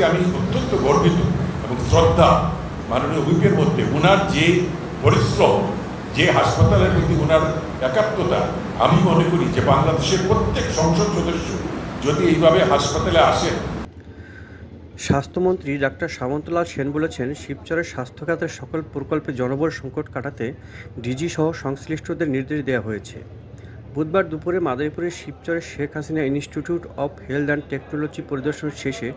আমি অত্যন্ত গর্বিত এবং শ্রদ্ধা মাননীয় হুইপের মধ্যে ওনার যে পরিশ্রম, যে হাসপাতালের প্রতি ওনার একাত্মতা, আমি মনে করি যে বাংলাদেশের প্রত্যেক সংসদ সদস্য যদি এইভাবে হাসপাতালে আসেন। স্বাস্থ্যমন্ত্রী ডাক্তার সামন্তলাল সেন বলেছেন, শিবচরের স্বাস্থ্য খাতের সকল প্রকল্পে জনবল সংকট কাটাতে ডিজি সহ সংশ্লিষ্টদের নির্দেশ দেওয়া হয়েছে। বুধবার দুপুরে মাদারীপুরের শিবচরের Sheikh Hasina institute of health and technology পরিদর্শন শেষে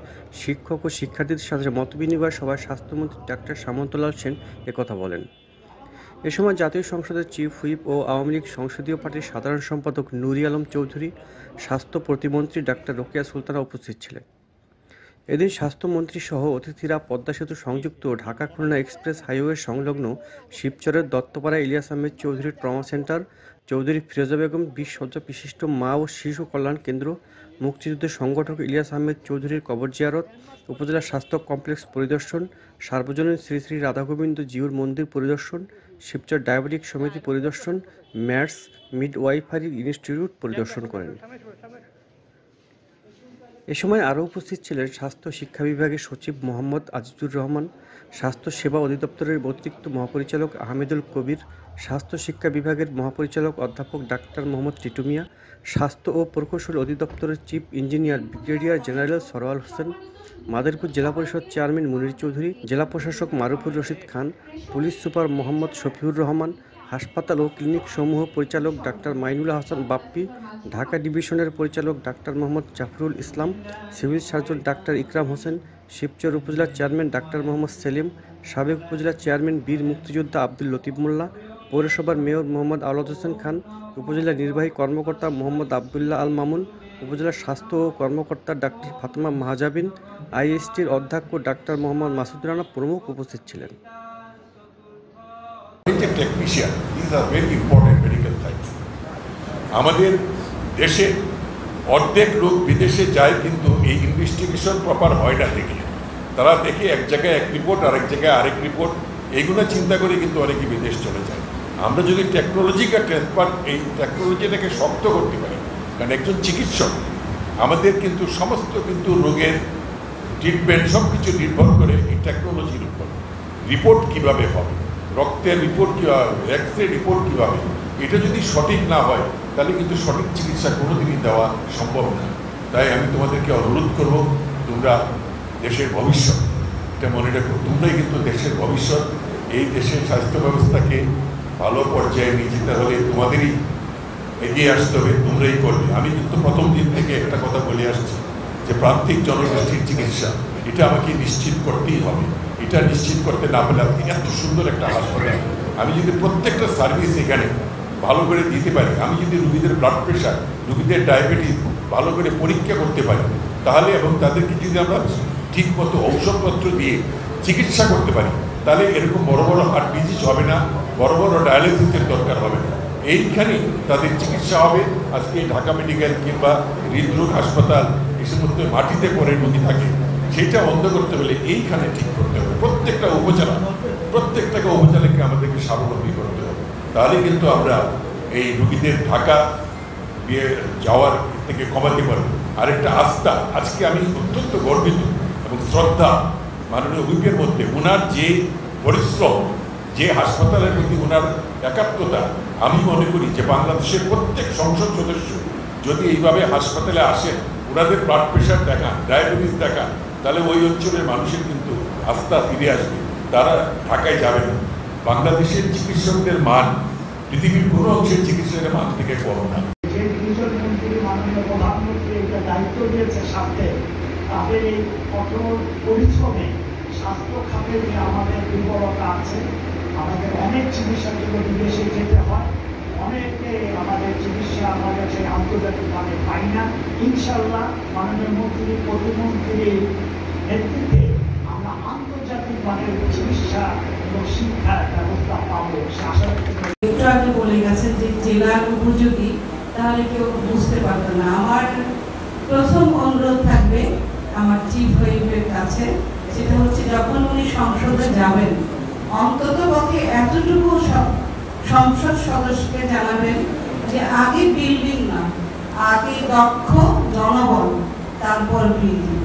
শিক্ষক ও শিক্ষার্থীদের সাথে মতবিনিময় সভায় স্বাস্থ্যমন্ত্রী ডাক্তার সামন্তলাল সেন একথা বলেন। এ সময় জাতীয় সংসদের চিফ হুইপ ও আওয়ামী লীগ সংসদীয় পার্টির সাধারণ সম্পাদক নুরি আলম চৌধুরী, স্বাস্থ্য প্রতিমন্ত্রী ডাক্তার রোকেয়া সুলতানা উপস্থিত ছিলেন। এদিন স্বাস্থ্যমন্ত্রী সহ অতিথিরা পদ্মা সেতু সংযুক্ত ঢাকা খুলনা এক্সপ্রেস হাইওয়ে সংলগ্ন শিবচরের দত্তপাড়া ইলিয়াস আহমেদ চৌধুরীর ট্রমা সেন্টার, চৌধুরী ফিরোজা বেগম 20 শয্যা বিশিষ্ট মা ও শিশু কল্যাণ কেন্দ্র, মুক্তিযুদ্ধের সংগঠক ইলিয়াস আহমেদ চৌধুরীর কবর জিয়ারত, উপজেলা স্বাস্থ্য কমপ্লেক্স পরিদর্শন, সার্বজনীন শ্রী শ্রী রাধাগোবিন্দ জিউর মন্দির পরিদর্শন, শিবচর ডায়াবেটিক সমিতি পরিদর্শন, ম্যাটস মিডওয়াইফারি ইনস্টিটিউট পরিদর্শন করেন। এ সময় আরও উপস্থিত ছিলেন স্বাস্থ্য শিক্ষা বিভাগের সচিব মোহাম্মদ আজিজুর রহমান, স্বাস্থ্য সেবা অধিদপ্তরের অতিরিক্ত মহাপরিচালক আহমেদুল কবির, স্বাস্থ্য শিক্ষা বিভাগের মহাপরিচালক অধ্যাপক ডাক্তার মোহাম্মদ টিটু মিয়া, স্বাস্থ্য ও প্রকৌশল অধিদপ্তরের chief engineer brigadier general Sarwar Hossain, Madaripur জেলা পরিষদ চেয়ারম্যান মুনির চৌধুরী, জেলা প্রশাসক মারুফুর রশিদ খান, পুলিশ সুপার মোহাম্মদ শফিউর রহমান, হাসপাতাল ও ক্লিনিক সমূহ পরিচালক ডাক্তার মাইনুল হাসান বাপ্পি, ঢাকা ডিভিশনের পরিচালক ডাক্তার মোহাম্মদ জাফরুল ইসলাম, সিভিল সার্জন ডাক্তার ইকরাম হোসেন, শিবচর উপজেলা চেয়ারম্যান ডাক্তার মোহাম্মদ সেলিম, সাবেক উপজেলা চেয়ারম্যান বীর মুক্তিযোদ্ধা আব্দুল লতিফ মোল্লা, পৌরসভার মেয়র মোহাম্মদ আওলাদ হোসেন খান, উপজেলা নির্বাহী কর্মকর্তা মোহাম্মদ আবদুল্লাহ আল মামুন, উপজেলা স্বাস্থ্য ও কর্মকর্তা ডাক্তার ফাতেমা মাহাজাবিন, আইএসটির অধ্যক্ষ ডাক্তার মোহাম্মদ মাসুদ রানা প্রমুখ উপস্থিত ছিলেন। Technician, this are very important medical science. আমাদের দেশে অর্ধেক লোক বিদেশে যায়, কিন্তু এই ইনভেস্টিগেশন প্রপার হয় না দেখে। তারা দেখে এক জায়গায় এক রিপোর্ট, আরেক জায়গায় আরেক রিপোর্ট, এইগুলো চিন্তা করে কিন্তু অনেকে বিদেশ চলে যায়। আমরা যদি টেকনোলজিকে এই টেকনোলজিটাকে শক্ত করতে পারি, কারণ একজন চিকিৎসক আমাদের কিন্তু সমস্ত রোগের ট্রিটমেন্ট সব কিছু নির্ভর করে এই টেকনোলজির উপর। রিপোর্ট কিভাবে হবে, রক্তের রিপোর্ট কীভাবে হবে, এক্স রে রিপোর্ট কীভাবে, এটা যদি সঠিক না হয় তাহলে কিন্তু সঠিক চিকিৎসা কোনোদিনই দেওয়া সম্ভব না। তাই আমি তোমাদেরকে অনুরোধ করব, তোমরা দেশের ভবিষ্যৎ, এটা মনে রাখো, তোমরাই কিন্তু দেশের ভবিষ্যৎ। এই দেশের স্বাস্থ্য ব্যবস্থাকে ভালো পর্যায়ে নিয়ে যেতে হলে তোমাদেরই এগিয়ে আসতে হবে, তোমরাই করবে। আমি কিন্তু প্রথম দিন থেকে একটা কথা বলে আসছি যে প্রান্তিক জনগোষ্ঠীর চিকিৎসা এটা আমাকে নিশ্চিত করতেই হবে। এটা নিশ্চিত করতে না পারলে এত সুন্দর একটা হাসপাতাল, আমি যদি প্রত্যেকটা সার্ভিস এখানে ভালো করে দিতে পারি, আমি যদি রুগীদের ব্লাড প্রেশার, রুগীদের ডায়াবেটিস ভালো করে পরীক্ষা করতে পারি, তাহলে এবং তাদেরকে যদি আমরা ঠিকমতো ঔষধপত্র দিয়ে চিকিৎসা করতে পারি, তাহলে এরকম বড় বড় হার্ট ডিজিজ হবে না, বড় বড় ডায়ালিসিসের দরকার হবে না, এইখানেই তাদের চিকিৎসা হবে। আজকে ঢাকা মেডিকেল কিংবা হৃদরোগ হাসপাতাল এই সমস্ত মাটিতে পড়ে রোগী থাকে, সেটা বন্ধ করতে হলে এইখানে ঠিক করতে হবে। প্রত্যেকটা উপজেলাকে আমাদেরকে স্বাবলম্বী করতে হবে, তাহলে কিন্তু আমরা এই রোগীদের ঢাকা যাওয়ার থেকে কমাতে পারবো। আরেকটা আস্থা, আজকে আমি অত্যন্ত গর্বিত এবং শ্রদ্ধা মাননীয় হুইপের মধ্যে ওনার যে পরিশ্রম, যে হাসপাতালের প্রতি ওনার একাত্মতা, আমি মনে করি যে বাংলাদেশের প্রত্যেক সংসদ সদস্য যদি এইভাবে হাসপাতালে আসেন, ওনাদের ব্লাড প্রেশার দেখান, ডায়াবেটিস দেখান, তাহলে ওই অঞ্চলের মানুষের কিন্তু আস্থা ফিরে আসবে, তারা ঢাকায় যাবে না। বাংলাদেশের চিকিৎসকদের মান পৃথিবীর কোনো অংশের চিকিৎসকের মান থেকে কম না। মাননীয় প্রধানমন্ত্রী এটা দায়িত্ব দিয়েছে স্বাস্থ্যে, তাদের এই কঠোর পরিশ্রমে স্বাস্থ্য খাতে যে আমাদের দুর্বলতা আছে, আমাদের অনেক চিকিৎসার জন্য বিদেশে যেতে হয়, অনেকে আমাদের চিকিৎসা আমাদের সেই আন্তর্জাতিকভাবে পাই না। ইনশাল্লাহ মাননীয় মন্ত্রী প্রতিমন্ত্রীর নেতৃত্বে আমরা আন্তর্জাতিক মানের চিকিৎসা এবং শিক্ষার ব্যবস্থা পাবো, সে আশা একটু আগে বলে গেছেন যে জেলার উপযোগী, তাহলে কেউ বুঝতে পারবে না। আমার প্রথম অনুরোধ থাকবে আমার চিফ হুইপের কাছে, সেটা হচ্ছে যখন উনি সংসদে যাবেন, অন্তত পক্ষে এতটুকু সংসদ সদস্যকে জানাবেন যে আগে বিল্ডিং না, আগে দক্ষ জনবল, তারপর বিল্ডিং।